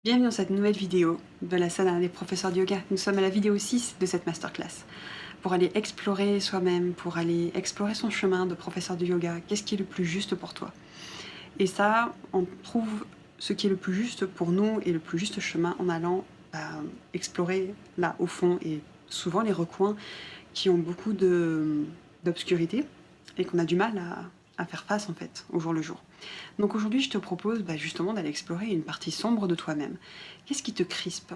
Bienvenue dans cette nouvelle vidéo de la salle des professeurs de yoga. Nous sommes à la vidéo 6 de cette masterclass. Pour aller explorer soi-même, pour aller explorer son chemin de professeur de yoga, qu'est-ce qui est le plus juste pour toi? Et ça, on trouve ce qui est le plus juste pour nous et le plus juste chemin en allant explorer là au fond et souvent les recoins qui ont beaucoup d'obscurité et qu'on a du mal à faire face en fait au jour le jour. Donc aujourd'hui, je te propose justement d'aller explorer une partie sombre de toi-même. Qu'est-ce qui te crispe?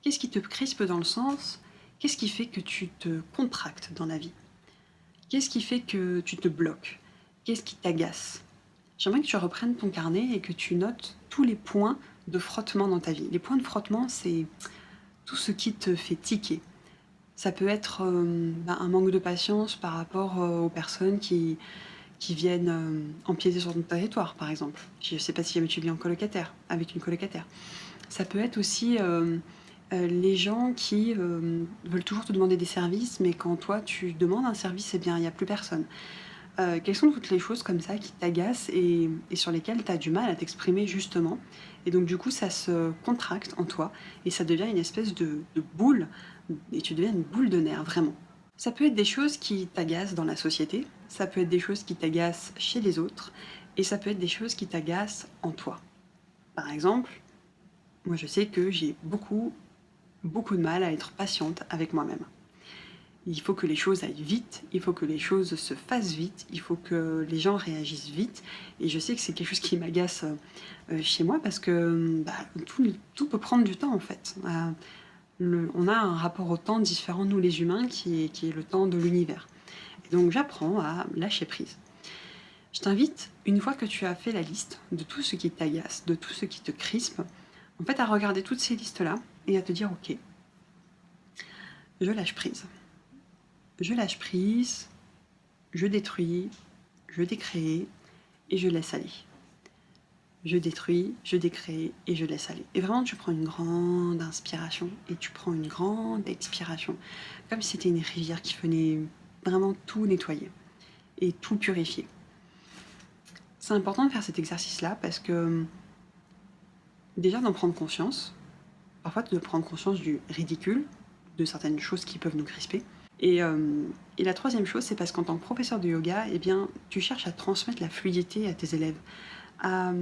Qu'est-ce qui te crispe dans le sens, qu'est-ce qui fait que tu te contractes dans la vie? Qu'est-ce qui fait que tu te bloques? Qu'est-ce qui t'agace? J'aimerais que tu reprennes ton carnet et que tu notes tous les points de frottement dans ta vie. Les points de frottement, c'est tout ce qui te fait tiquer. Ça peut être un manque de patience par rapport aux personnes qui viennent empiéter sur ton territoire, par exemple. Je ne sais pas si jamais tu vis en colocataire, avec une colocataire. Ça peut être aussi les gens qui veulent toujours te demander des services, mais quand toi tu demandes un service, eh bien il n'y a plus personne. Quelles sont toutes les choses comme ça qui t'agacent et sur lesquelles tu as du mal à t'exprimer justement? Et donc du coup ça se contracte en toi et ça devient une espèce de boule, et tu deviens une boule de nerfs, vraiment. Ça peut être des choses qui t'agacent dans la société, ça peut être des choses qui t'agacent chez les autres, et ça peut être des choses qui t'agacent en toi. Par exemple, moi je sais que j'ai beaucoup de mal à être patiente avec moi-même. Il faut que les choses aillent vite, il faut que les choses se fassent vite, il faut que les gens réagissent vite, et je sais que c'est quelque chose qui m'agace chez moi parce que tout peut prendre du temps en fait. On a un rapport au temps différent, nous les humains, qui est le temps de l'univers. Et donc j'apprends à lâcher prise. Je t'invite, une fois que tu as fait la liste de tout ce qui t'agace, de tout ce qui te crispe, en fait à regarder toutes ces listes-là et à te dire ok, je lâche prise. Je lâche prise, je détruis, je décrée et je laisse aller. Je détruis, je décrée et je laisse aller. Et vraiment, tu prends une grande inspiration et tu prends une grande expiration, comme si c'était une rivière qui venait vraiment tout nettoyer et tout purifier. C'est important de faire cet exercice-là parce que déjà d'en prendre conscience, parfois de prendre conscience du ridicule, de certaines choses qui peuvent nous crisper. Et la troisième chose, c'est parce qu'en tant que professeur de yoga, eh bien, tu cherches à transmettre la fluidité à tes élèves, à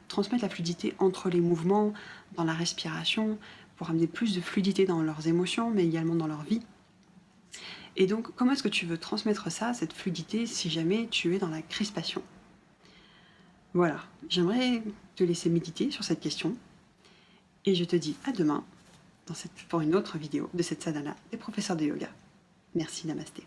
transmettre la fluidité entre les mouvements, dans la respiration, pour amener plus de fluidité dans leurs émotions, mais également dans leur vie. Et donc, comment est-ce que tu veux transmettre ça, cette fluidité, si jamais tu es dans la crispation? Voilà, j'aimerais te laisser méditer sur cette question, et je te dis à demain pour une autre vidéo de cette sadhana des professeurs de yoga. Merci, namasté.